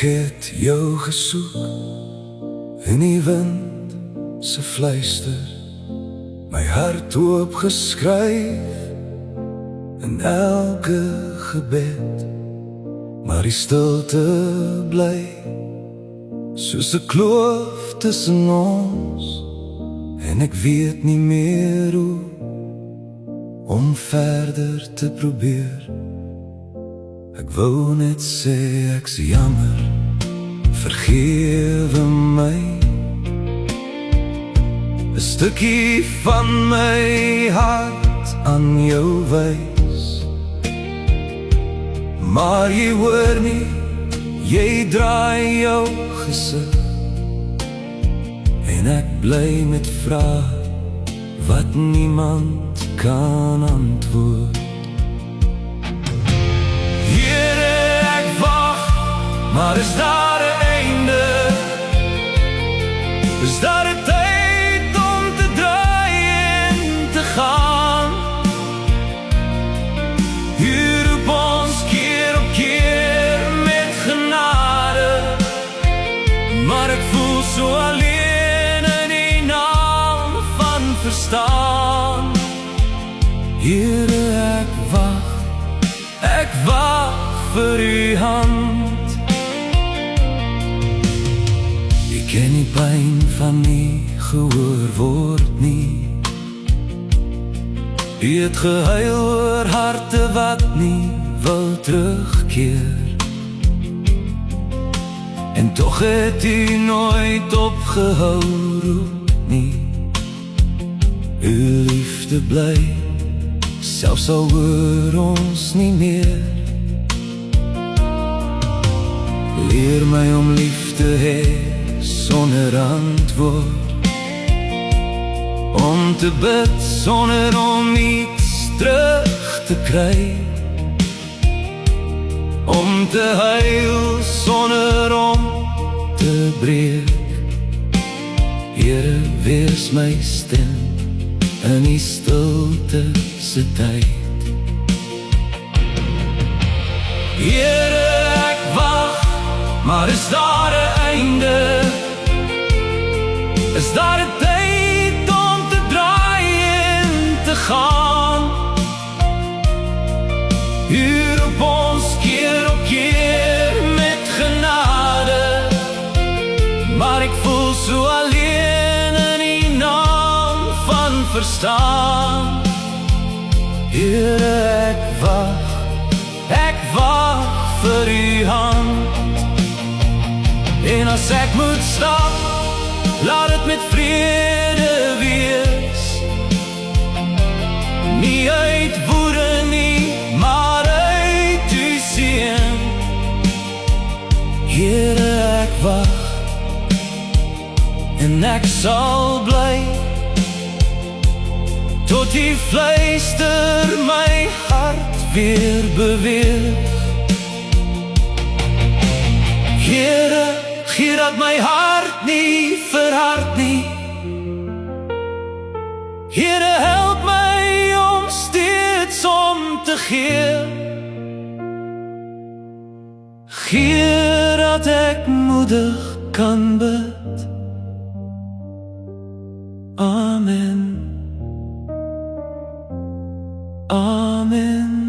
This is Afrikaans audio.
het jou gesoek in die wind se fluister, my hart oopgeskryf in elke gebed, maar die stilte bly soos 'n kloof tussen ons, en ek weet nie meer hoe om verder te probeer. Ek wou net sê ek's jammer, vergewe my. 'n stukkie van my hart aan jou wys, maar jy hoor nie, jy draai jou gesig, en ek bly met vrae wat niemand kan antwoord. Here, ek wag, maar is daar 'n einde? Is daar 'n tyd om te draai en te gaan? U roep ons keer op keer met genade, maar ek voel so alleen in die naam van verstaan. Here, ek wag vir u hand. Ek ken die pyn van nie gehoor word nie. U het gehuil oor harte wat nie wil terugkeer, en tog het u nooit opgehou roep nie. U liefde bly, selfs al hoor ons nie meer. Leer my om lief te hê sonder antwoord, om te bid sonder om iets terug te kry, om te huil sonder om te breek. Here, wees my stem in die stilte se tyd. Here, ek wag, maar is daar 'n einde? Is daar 'n tyd om te draai en te gaan? U roep ons keer op keer met genade, maar ek voel so alleen in die naam van verstaan. Here, ek wag vir u hand, en as ek moet stap, laat het met vrede wees. Nie uit woede nie, maar uit u seën. Here, ek wag, en ek sal bly, tot u fluister my hart weer beweeg. Here, gee dat my hart nie verhard nie. Here, help my om steeds om te gee. Gee dat ek moedig kan bid. Amen. Amen.